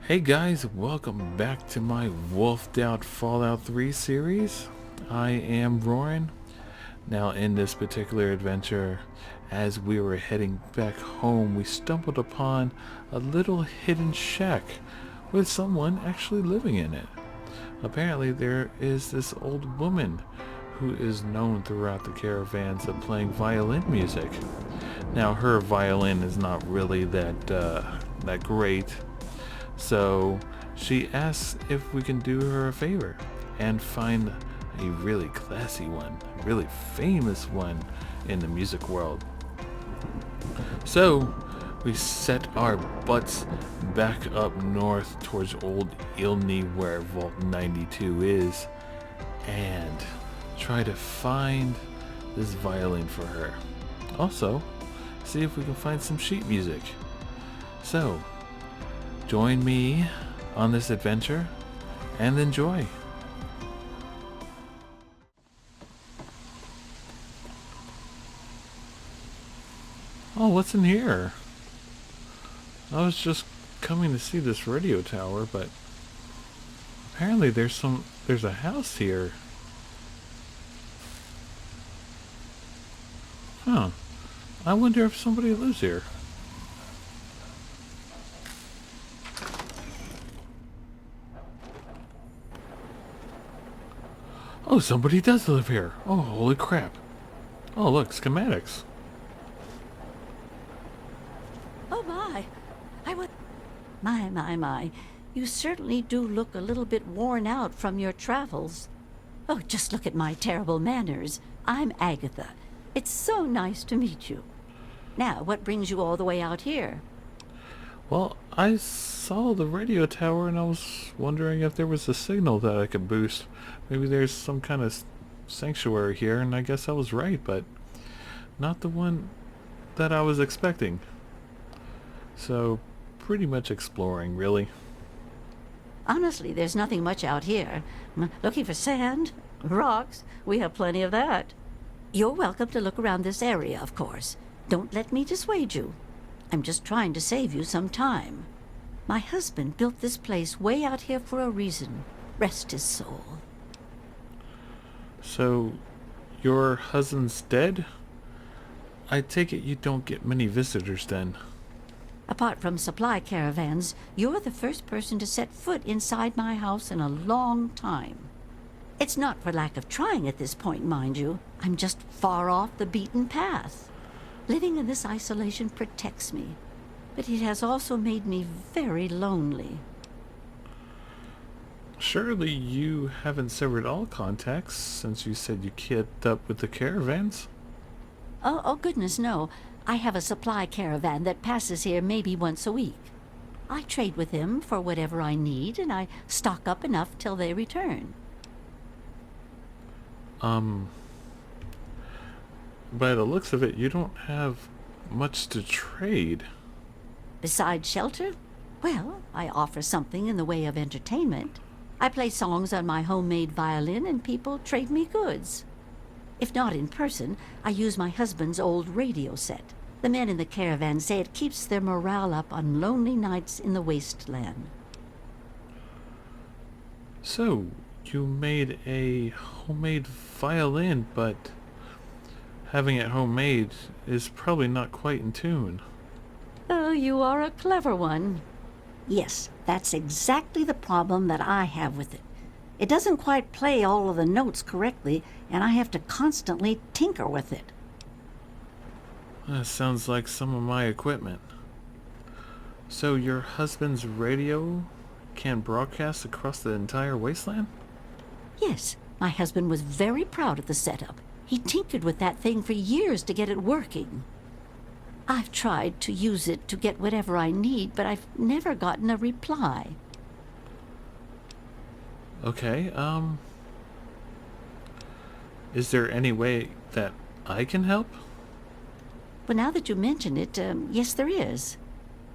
Hey guys, welcome back to my Wolfed Out Fallout 3 series. I am Roarin. Now in this particular adventure, as we were heading back home, we stumbled upon a little hidden shack with someone actually living in it. Apparently there is this old woman who is known throughout the caravans of playing violin music. Now her violin is not really that great. So she asks if we can do her a favor and find a really classy one, a really famous one in the music world. So we set our butts back up north towards Old Ilney where Vault 92 is and try to find this violin for her. Also, see if we can find some sheet music. So, join me on this adventure and enjoy. Oh, what's in here? I was just coming to see this radio tower, but apparently there's a house here. Huh. I wonder if somebody lives here. Oh, somebody does live here. Oh, holy crap. Oh, look, schematics. Oh my! I would... My. You certainly do look a little bit worn out from your travels. Oh, just look at my terrible manners. I'm Agatha. It's so nice to meet you. Now, what brings you all the way out here? Well, I saw the radio tower and I was wondering if there was a signal that I could boost. Maybe there's some kind of sanctuary here, and I guess I was right, but not the one that I was expecting. So, pretty much exploring, really. Honestly, there's nothing much out here. Looking for sand? Rocks? We have plenty of that. You're welcome to look around this area, of course. Don't let me dissuade you. I'm just trying to save you some time. My husband built this place way out here for a reason. Rest his soul. So, your husband's dead? I take it you don't get many visitors then. Apart from supply caravans, you're the first person to set foot inside my house in a long time. It's not for lack of trying at this point, mind you. I'm just far off the beaten path. Living in this isolation protects me, but it has also made me very lonely. Surely you haven't severed all contacts since you said you kept up with the caravans? Oh, goodness, no. I have a supply caravan that passes here maybe once a week. I trade with them for whatever I need, and I stock up enough till they return. By the looks of it, you don't have much to trade. Besides shelter? Well, I offer something in the way of entertainment. I play songs on my homemade violin and people trade me goods. If not in person, I use my husband's old radio set. The men in the caravan say it keeps their morale up on lonely nights in the wasteland. So, you made a homemade violin, but having it homemade is probably not quite in tune. Oh, you are a clever one. Yes, that's exactly the problem that I have with it. It doesn't quite play all of the notes correctly, and I have to constantly tinker with it. That sounds like some of my equipment. So your husband's radio can broadcast across the entire wasteland? Yes, my husband was very proud of the setup. He tinkered with that thing for years to get it working. I've tried to use it to get whatever I need, but I've never gotten a reply. Okay, is there any way that I can help? But now that you mention it, yes, there is.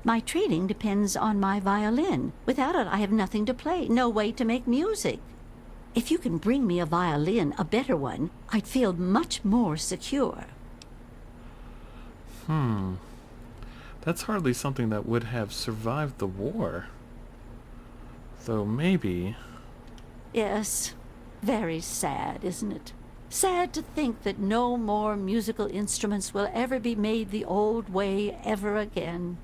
My trading depends on my violin. Without it, I have nothing to play, no way to make music. If you can bring me a violin, a better one, I'd feel much more secure. That's hardly something that would have survived the war. Though maybe... Yes, very sad, isn't it? Sad to think that no more musical instruments will ever be made the old way ever again.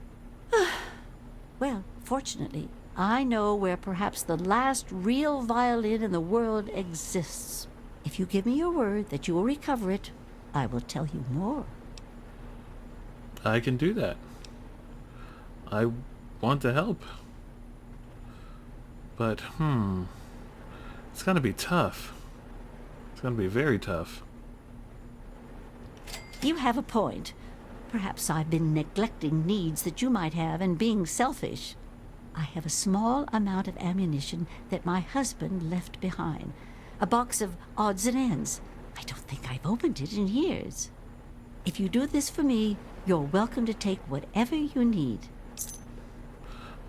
Well, fortunately, I know where perhaps the last real violin in the world exists. If you give me your word that you will recover it, I will tell you more. I can do that. I want to help. But, it's gonna be tough. It's gonna be very tough. You have a point. Perhaps I've been neglecting needs that you might have and being selfish. I have a small amount of ammunition that my husband left behind. A box of odds and ends. I don't think I've opened it in years. If you do this for me, you're welcome to take whatever you need.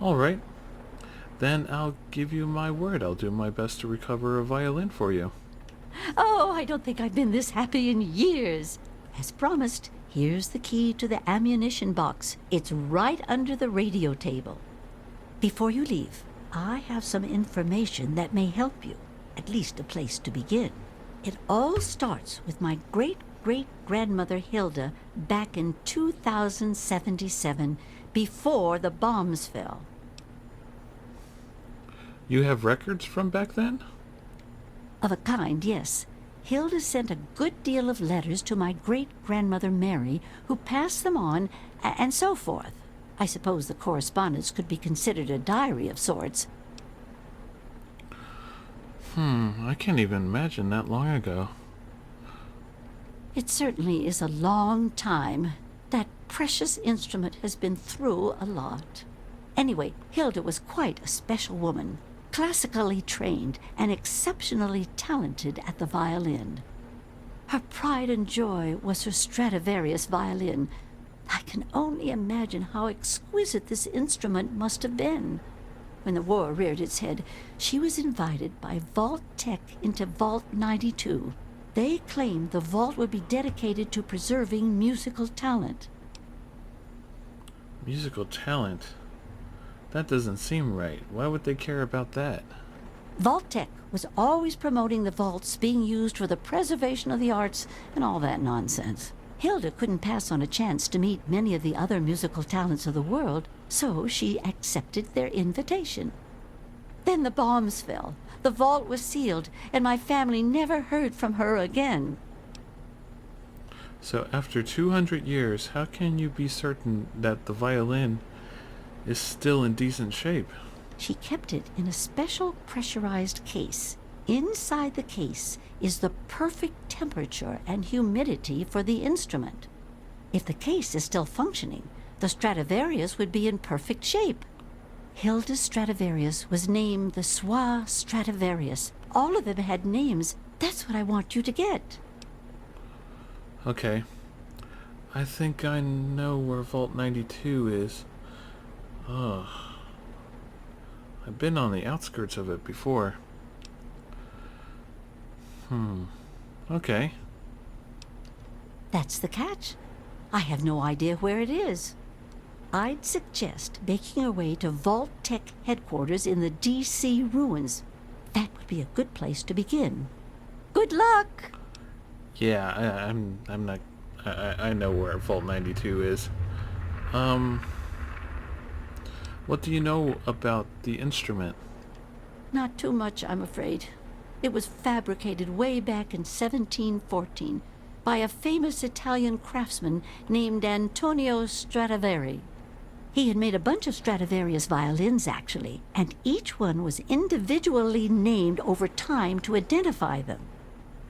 All right. Then I'll give you my word. I'll do my best to recover a violin for you. Oh, I don't think I've been this happy in years. As promised, here's the key to the ammunition box. It's right under the radio table. Before you leave, I have some information that may help you, at least a place to begin. It all starts with my great-great-grandmother Hilda back in 2077, before the bombs fell. You have records from back then? Of a kind, yes. Hilda sent a good deal of letters to my great-grandmother Mary, who passed them on, and so forth. I suppose the correspondence could be considered a diary of sorts. I can't even imagine that long ago. It certainly is a long time. That precious instrument has been through a lot. Anyway, Hilda was quite a special woman, classically trained and exceptionally talented at the violin. Her pride and joy was her Stradivarius violin. I can only imagine how exquisite this instrument must have been. When the war reared its head, she was invited by Vault Tech into Vault 92. They claimed the vault would be dedicated to preserving musical talent. Musical talent? That doesn't seem right. Why would they care about that? Vault Tech was always promoting the vaults being used for the preservation of the arts and all that nonsense. Hilda couldn't pass on a chance to meet many of the other musical talents of the world, so she accepted their invitation. Then the bombs fell, the vault was sealed, and my family never heard from her again. So after 200 years, how can you be certain that the violin is still in decent shape? She kept it in a special pressurized case. Inside the case is the perfect temperature and humidity for the instrument. If the case is still functioning, the Stradivarius would be in perfect shape. Hilda's Stradivarius was named the Swa Stradivarius. All of them had names. That's what I want you to get. Okay. I think I know where Vault 92 is. Ugh. I've been on the outskirts of it before. Okay. That's the catch. I have no idea where it is. I'd suggest making your way to Vault Tech headquarters in the DC ruins. That would be a good place to begin. Good luck! Yeah, I'm not... I know where Vault 92 is. What do you know about the instrument? Not too much, I'm afraid. It was fabricated way back in 1714 by a famous Italian craftsman named Antonio Stradivari. He had made a bunch of Stradivarius violins, actually, and each one was individually named over time to identify them.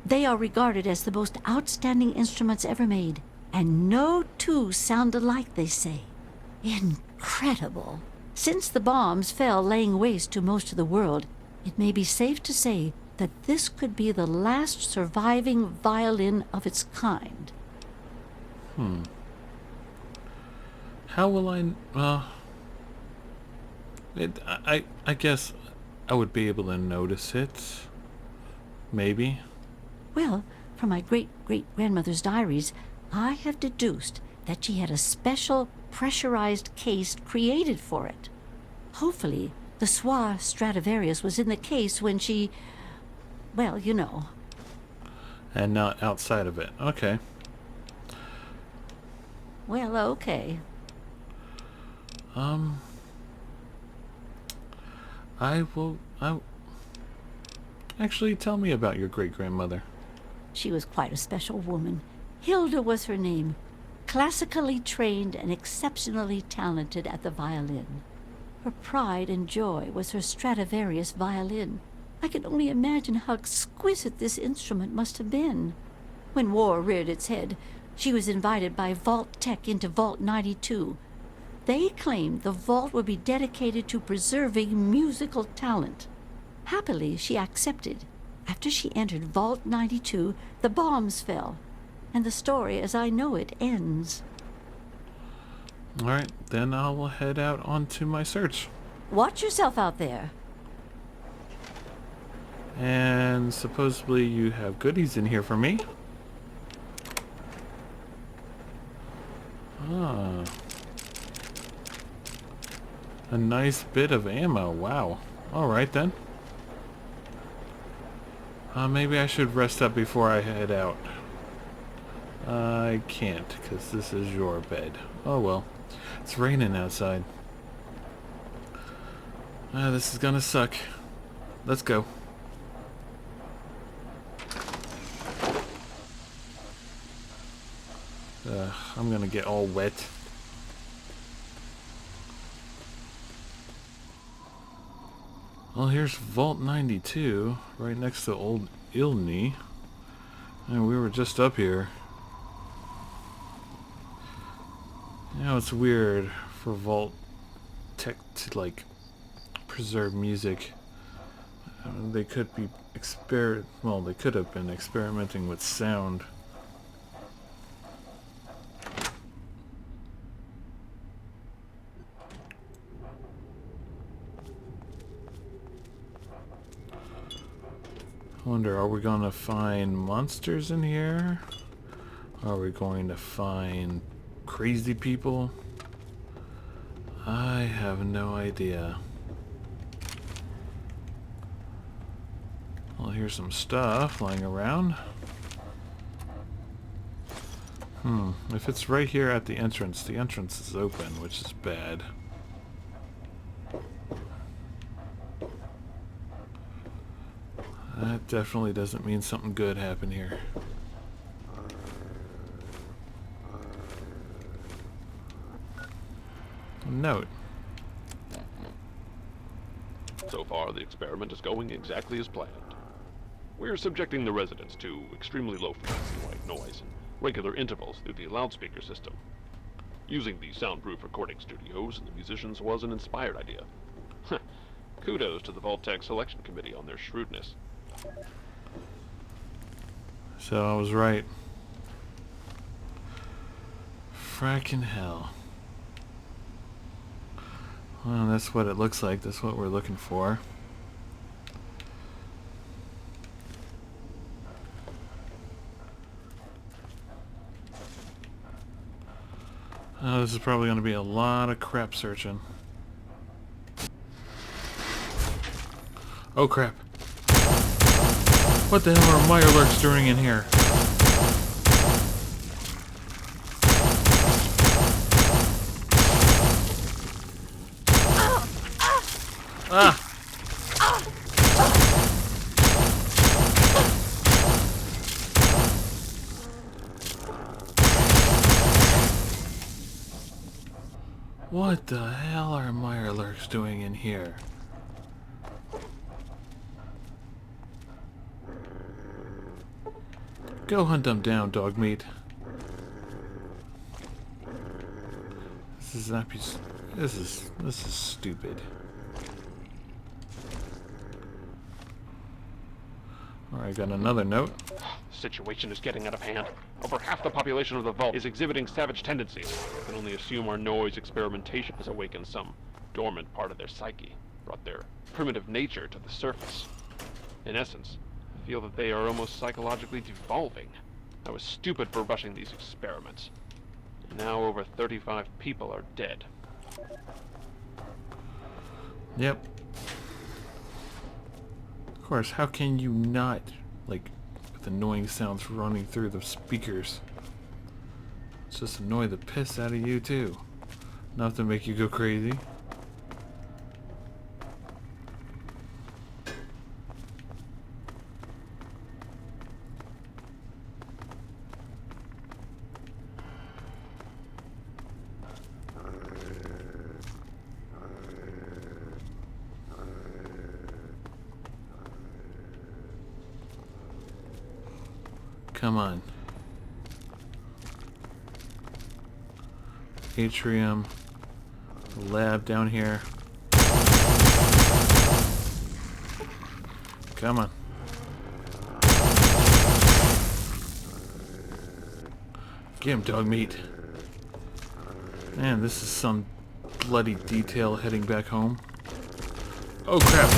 They are regarded as the most outstanding instruments ever made, and no two sound alike, they say. Incredible! Since the bombs fell laying waste to most of the world, it may be safe to say that this could be the last surviving violin of its kind. How will I guess I would be able to notice it. Maybe. Well, from my great-great-grandmother's diaries, I have deduced that she had a special pressurized case created for it. Hopefully, The Soir Stradivarius was in the case when she... well, you know. And not outside of it. Okay. Well, okay. Actually, tell me about your great-grandmother. She was quite a special woman. Hilda was her name. Classically trained and exceptionally talented at the violin. Her pride and joy was her Stradivarius violin. I can only imagine how exquisite this instrument must have been. When war reared its head, she was invited by Vault Tech into Vault 92. They claimed the vault would be dedicated to preserving musical talent. Happily, she accepted. After she entered Vault 92, the bombs fell, and the story as I know it ends. Alright, then I'll head out onto my search. Watch yourself out there. And supposedly you have goodies in here for me? Ah. A nice bit of ammo, wow. Alright then. Maybe I should rest up before I head out. I can't, because this is your bed. Oh well. It's raining outside. This is gonna suck. Let's go. I'm gonna get all wet. Well, here's Vault 92, right next to Old Ilney. And we were just up here. You know, it's weird for Vault Tech to, like, preserve music. They could be they could have been experimenting with sound. I wonder, are we going to find monsters in here? Are we going to find crazy people? I have no idea. Well, here's some stuff lying around. If it's right here at the entrance is open, which is bad. That definitely doesn't mean something good happened here. Note. So far, the experiment is going exactly as planned. We're subjecting the residents to extremely low frequency white noise in regular intervals through the loudspeaker system. Using the soundproof recording studios and the musicians was an inspired idea. Kudos to the Vault Tech Selection Committee on their shrewdness. So I was right. Frackin' hell. Well, that's what it looks like. That's what we're looking for. Oh, this is probably going to be a lot of crap searching. Oh crap. What the hell are Mirelurks doing in here? Ah! What the hell are Mirelurks doing in here? Go hunt them down, dog meat. This is not this is stupid. Alright, got another note. The situation is getting out of hand. Over half the population of the vault is exhibiting savage tendencies. I can only assume our noise experimentation has awakened some dormant part of their psyche, brought their primitive nature to the surface. In essence, I feel that they are almost psychologically devolving. I was stupid for rushing these experiments. And now over 35 people are dead. Yep, course, how can you not, like, with annoying sounds running through the speakers? It's just annoy the piss out of you too. Enough to make you go crazy. Come on. Atrium. Lab down here. Come on. Get him, dog meat. Man, this is some bloody detail heading back home. Oh crap!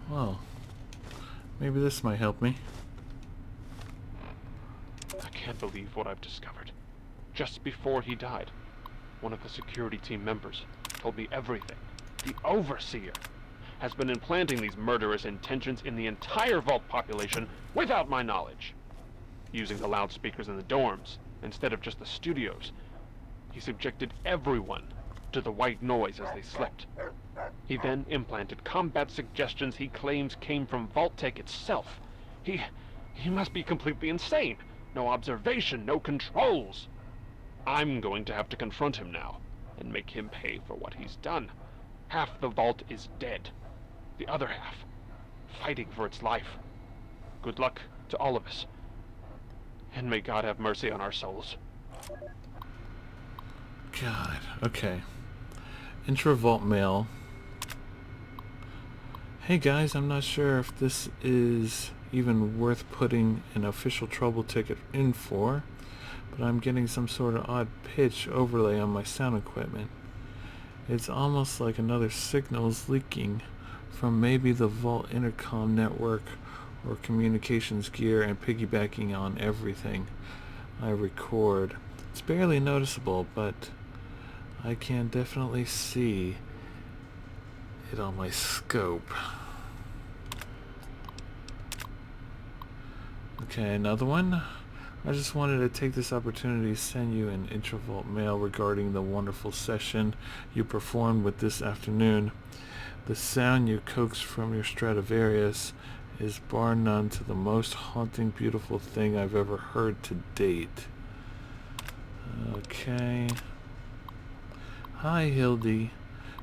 Well, maybe this might help me. I can't believe what I've discovered. Just before he died, one of the security team members told me everything. The Overseer has been implanting these murderous intentions in the entire Vault population without my knowledge. Using the loudspeakers in the dorms instead of just the studios, he subjected everyone to the white noise as they slept. He then implanted combat suggestions he claims came from Vault-Tec itself. He must be completely insane. No observation, no controls. I'm going to have to confront him now and make him pay for what he's done. Half the Vault is dead. The other half, fighting for its life. Good luck to all of us. And may God have mercy on our souls. God, okay. Intra-Vault mail. Hey guys, I'm not sure if this is even worth putting an official trouble ticket in for, but I'm getting some sort of odd pitch overlay on my sound equipment. It's almost like another signal is leaking from maybe the Vault intercom network or communications gear and piggybacking on everything I record. It's barely noticeable, but I can definitely see it on my scope. Okay, another one. I just wanted to take this opportunity to send you an Intra-Vault mail regarding the wonderful session you performed with this afternoon. The sound you coaxed from your Stradivarius is bar none to the most haunting, beautiful thing I've ever heard to date. Okay. Hi, Hildy.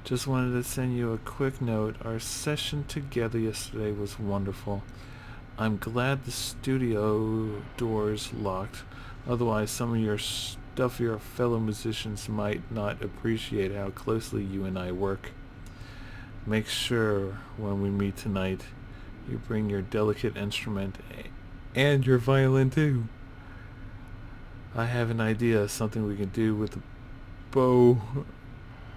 Just wanted to send you a quick note. Our session together yesterday was wonderful. I'm glad the studio doors locked. Otherwise, some of your stuffier fellow musicians might not appreciate how closely you and I work. Make sure when we meet tonight, you bring your delicate instrument and your violin too. I have an idea, something we can do with the bow.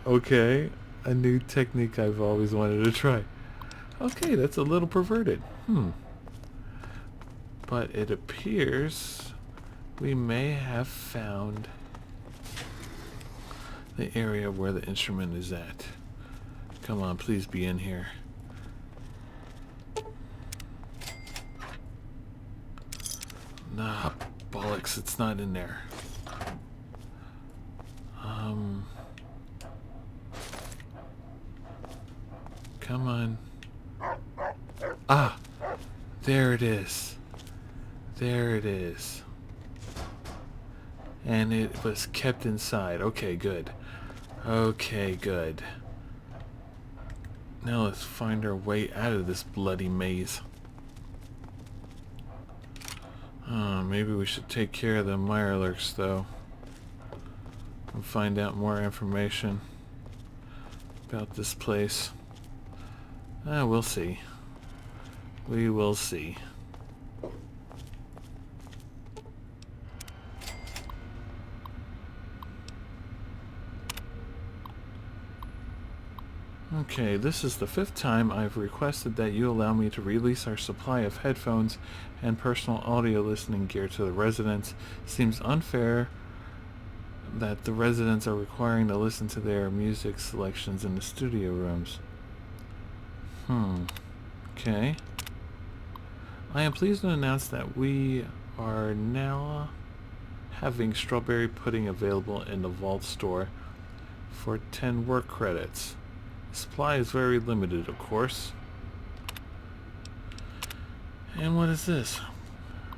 Okay, a new technique I've always wanted to try. Okay, that's a little perverted. But it appears we may have found the area where the instrument is at. Come on, please be in here. Nah, bollocks, it's not in there. Come on. Ah! There it is. There it is. And it was kept inside. Okay, good. Okay, good. Now let's find our way out of this bloody maze. Maybe we should take care of the Mirelurks, though. And find out more information about this place. We'll see. We will see. Okay, this is the 5th time I've requested that you allow me to release our supply of headphones and personal audio listening gear to the residents. Seems unfair that the residents are requiring to listen to their music selections in the studio rooms. Okay. I am pleased to announce that we are now having strawberry pudding available in the vault store for 10 work credits. Supply is very limited, of course. And what is this?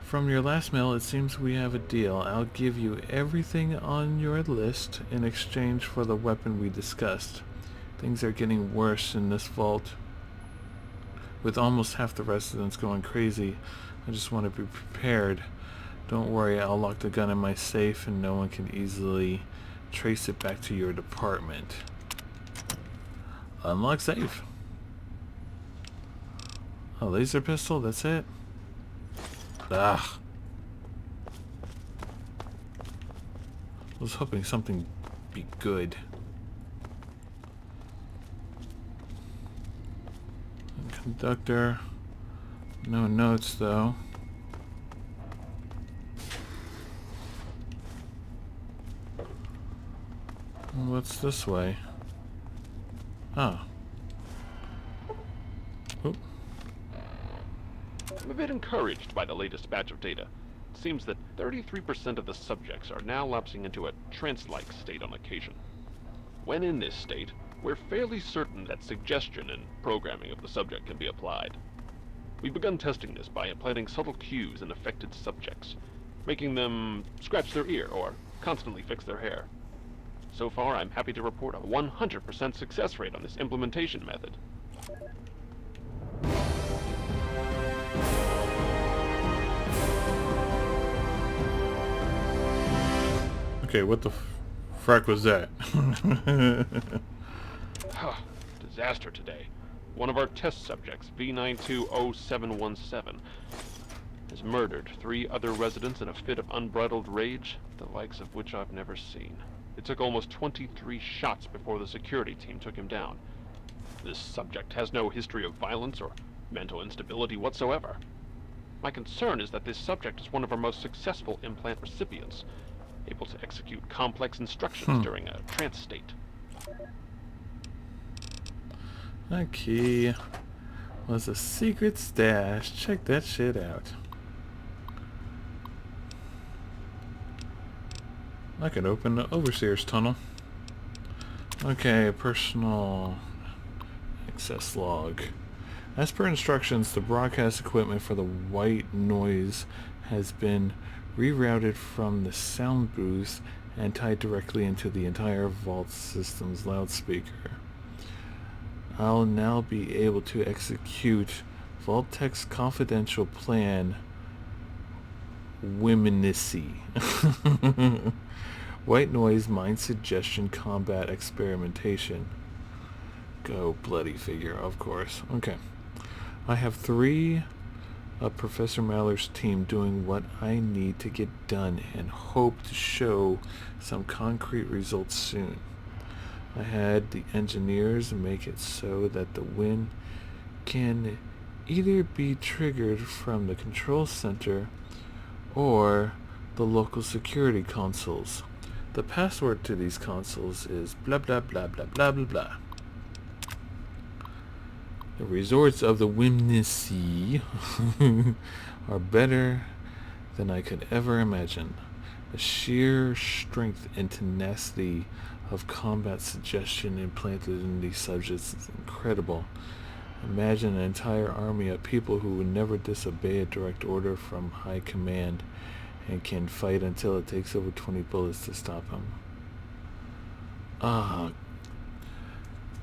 From your last mail, it seems we have a deal. I'll give you everything on your list in exchange for the weapon we discussed. Things are getting worse in this vault. With almost half the residents going crazy, I just want to be prepared. Don't worry, I'll lock the gun in my safe and no one can easily trace it back to your department. Unlock safe. A laser pistol, that's it? Ugh. I was hoping something be good. Conductor. No notes though. What's this way? Oh. Oop. I'm a bit encouraged by the latest batch of data. It seems that 33% of the subjects are now lapsing into a trance-like state on occasion. When in this state, we're fairly certain that suggestion and programming of the subject can be applied. We've begun testing this by implanting subtle cues in affected subjects, making them scratch their ear or constantly fix their hair. So far, I'm happy to report a 100% success rate on this implementation method. Okay, what the frack was that? Disaster today. One of our test subjects, V920717, has murdered 3 other residents in a fit of unbridled rage, the likes of which I've never seen. It took almost 23 shots before the security team took him down. This subject has no history of violence or mental instability whatsoever. My concern is that this subject is one of our most successful implant recipients, able to execute complex instructions during a trance state. That key was a secret stash. Check that shit out. I could open the Overseer's tunnel. Okay, personal access log. As per instructions, the broadcast equipment for the white noise has been rerouted from the sound booth and tied directly into the entire vault system's loudspeaker. I'll now be able to execute Vault-Tech's confidential plan, Wiminicy. White noise, mind suggestion, combat experimentation. Go bloody figure, of course. Okay. I have 3 of Professor Maller's team doing what I need to get done and hope to show some concrete results soon. I had the engineers make it so that the wind can either be triggered from the control center or the local security consoles. The password to these consoles is blah blah blah blah blah blah blah. The resorts of the Wimnisea are better than I could ever imagine. The sheer strength and tenacity of combat suggestion implanted in these subjects is incredible. Imagine an entire army of people who would never disobey a direct order from high command and can fight until it takes over 20 bullets to stop them.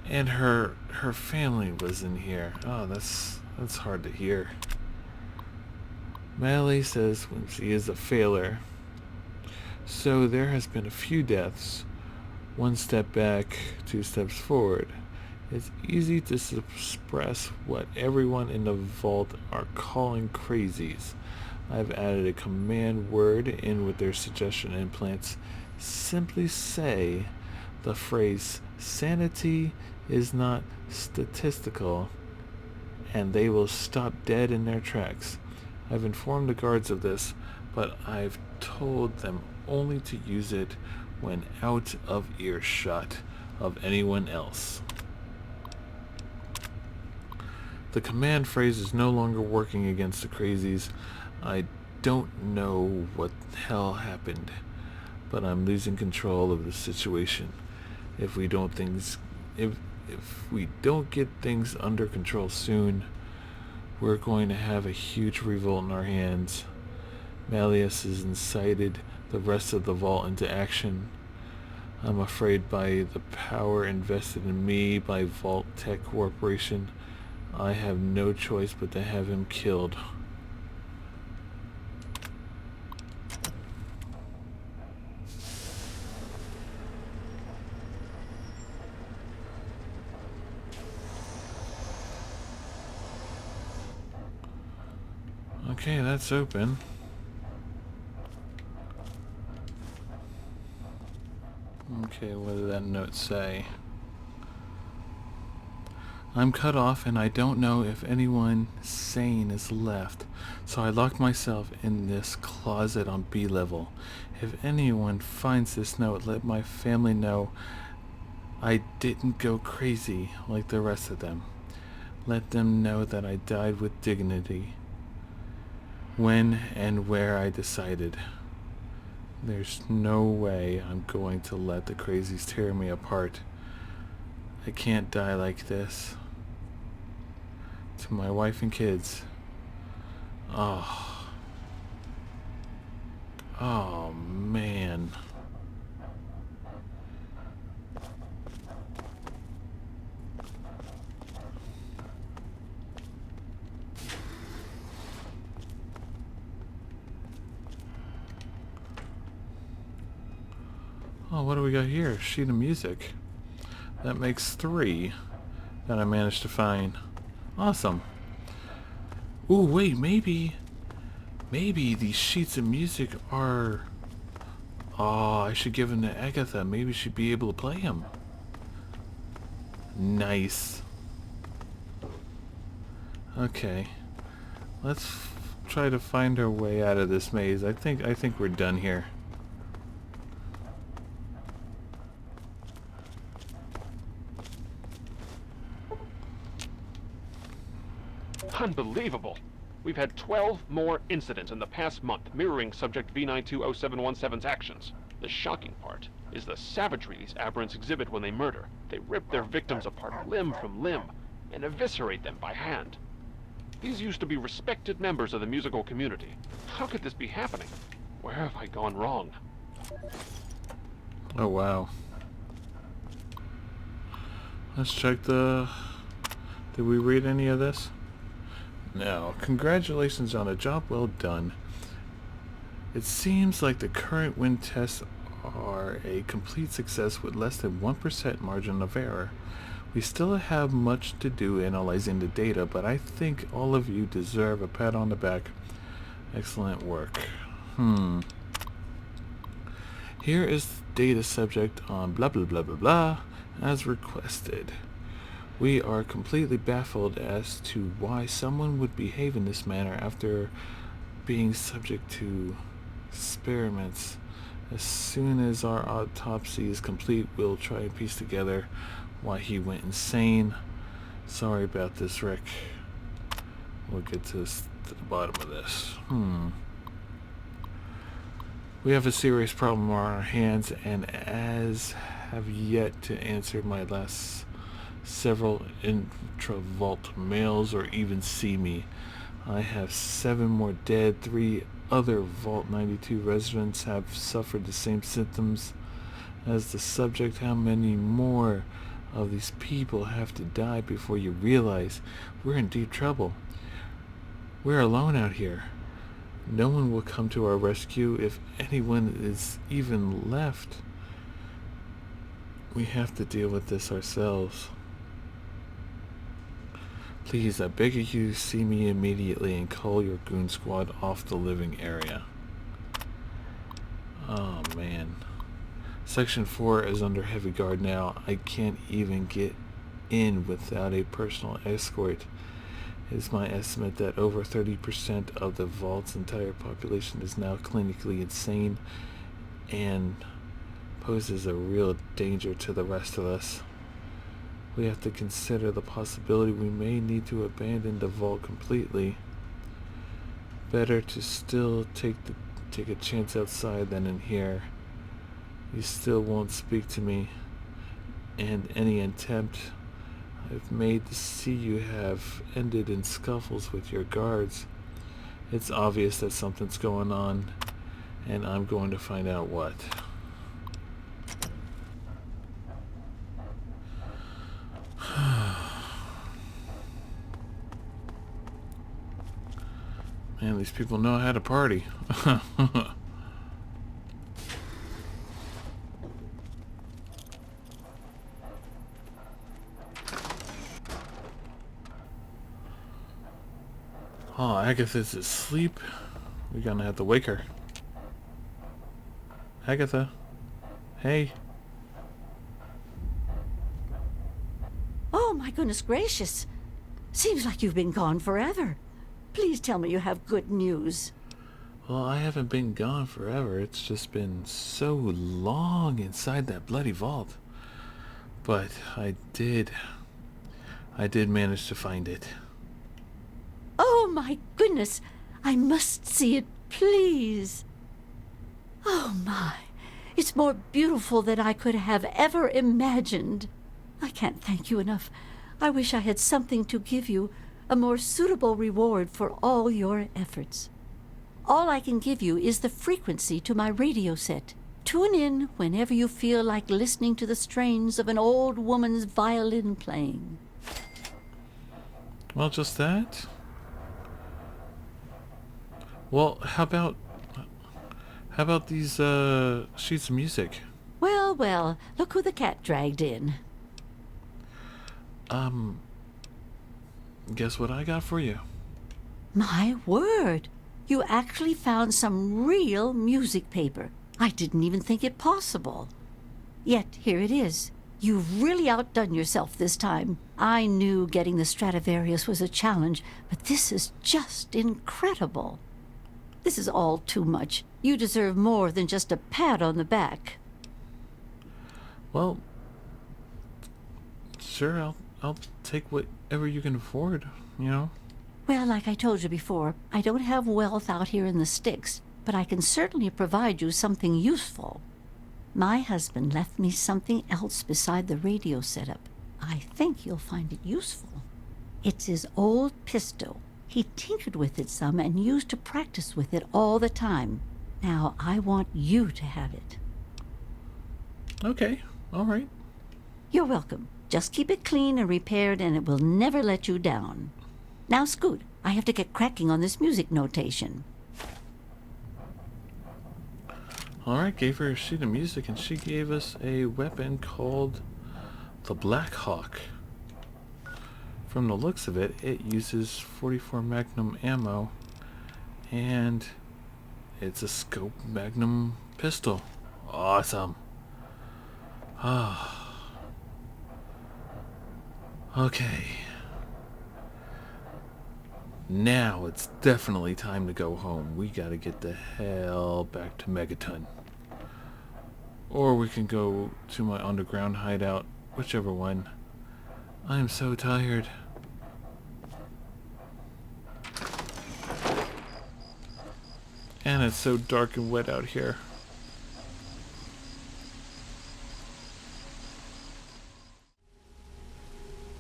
And her family was in here. Oh, that's hard to hear. Mally says when she is a failure. So there has been a few deaths. 1 step back, 2 steps forward. It's easy to express what everyone in the vault are calling crazies. I've added a command word in with their suggestion implants. Simply say the phrase sanity is not statistical and they will stop dead in their tracks. I've informed the guards of this, but I've told them only to use it when out of earshot of anyone else. The command phrase is no longer working against the crazies. I don't know what the hell happened, but I'm losing control of the situation. If we don't get things under control soon, we're going to have a huge revolt in our hands. Malleus has incited the rest of the vault into action. I'm afraid by the power invested in me by Vault Tech Corporation, I have no choice but to have him killed. Okay, that's open. Okay, what did that note say? I'm cut off and I don't know if anyone sane is left, so I locked myself in this closet on B level. If anyone finds this note, let my family know I didn't go crazy like the rest of them. Let them know that I died with dignity. When and where I decided. There's no way I'm going to let the crazies tear me apart. I can't die like this. To my wife and kids. Oh. Oh, man. Oh, what do we got here? Sheet of music. That makes 3 that I managed to find. Awesome. Ooh, wait, maybe these sheets of music are... Oh, I should give them to Agatha. Maybe she'd be able to play them. Nice. Okay. Let's try to find our way out of this maze. I think we're done here. Unbelievable! We've had 12 more incidents in the past month mirroring Subject V920717's actions. The shocking part is the savagery these aberrants exhibit when they murder. They rip their victims apart limb from limb and eviscerate them by hand. These used to be respected members of the musical community. How could this be happening? Where have I gone wrong? Oh, wow. Let's check the... Did we read any of this? No. Congratulations on a job well done. It seems like the current wind tests are a complete success with less than 1% margin of error. We still have much to do analyzing the data, but I think all of you deserve a pat on the back. Excellent work. Here is the data subject on blah blah blah blah blah as requested. We are completely baffled as to why someone would behave in this manner after being subject to experiments. As soon as our autopsy is complete, we'll try and piece together why he went insane. Sorry about this, Rick. We'll get to the bottom of this. We have a serious problem on our hands, and as have yet to answer my last several intra-vault mails or even see me. I have 7 more dead. 3 other Vault 92 residents have suffered the same symptoms as the subject. How many more of these people have to die before you realize we're in deep trouble? We're alone out here. No one will come to our rescue if anyone is even left. We have to deal with this ourselves. Please, I beg of you, see me immediately and call your goon squad off the living area. Oh man. Section 4 is under heavy guard now. I can't even get in without a personal escort. It is my estimate that over 30% of the vault's entire population is now clinically insane and poses a real danger to the rest of us. We have to consider the possibility we may need to abandon the vault completely. Better to still take a chance outside than in here. You still won't speak to me, and any attempt I've made to see you have ended in scuffles with your guards. It's obvious that something's going on, and I'm going to find out what. Man, these people know how to party. Oh, Agatha's asleep. We're gonna have to wake her. Agatha. Hey. Oh, my goodness gracious. Seems like you've been gone forever. Please tell me you have good news. Well, I haven't been gone forever. It's just been so long inside that bloody vault. But I did manage to find it. Oh, my goodness. I must see it, please. Oh, my. It's more beautiful than I could have ever imagined. I can't thank you enough. I wish I had something to give you, a more suitable reward for all your efforts. All I can give you is the frequency to my radio set. Tune in whenever you feel like listening to the strains of an old woman's violin playing. Well, just that? Well, how about these sheets of music? Well, well, look who the cat dragged in. Guess what I got for you? My word! You actually found some real music paper. I didn't even think it possible. Yet, here it is. You've really outdone yourself this time. I knew getting the Stradivarius was a challenge, but this is just incredible. This is all too much. You deserve more than just a pat on the back. Well, sure, I'll take whatever you can afford, you know? Well, like I told you before, I don't have wealth out here in the sticks, but I can certainly provide you something useful. My husband left me something else beside the radio setup. I think you'll find it useful. It's his old pistol. He tinkered with it some and used to practice with it all the time. Now, I want you to have it. Okay, all right. You're welcome. Just keep it clean and repaired, and it will never let you down. Now, Scoot, I have to get cracking on this music notation. All right, gave her a sheet of music, and she gave us a weapon called the Black Hawk. From the looks of it, it uses 44 Magnum ammo, and it's a scope Magnum pistol. Awesome. Ah. Okay. Now it's definitely time to go home. We gotta get the hell back to Megaton. Or we can go to my underground hideout, whichever one. I am so tired. And it's so dark and wet out here.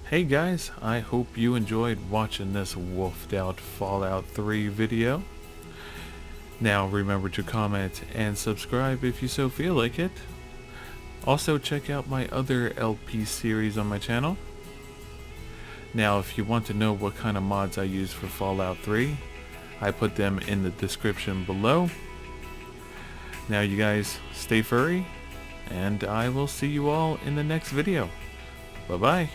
Hey guys, I hope you enjoyed watching this Wolfed Out Fallout 3 video. Now remember to comment and subscribe if you so feel like it. Also check out my other LP series on my channel. Now if you want to know what kind of mods I use for Fallout 3, I put them in the description below. Now you guys stay furry, and I will see you all in the next video. Bye bye.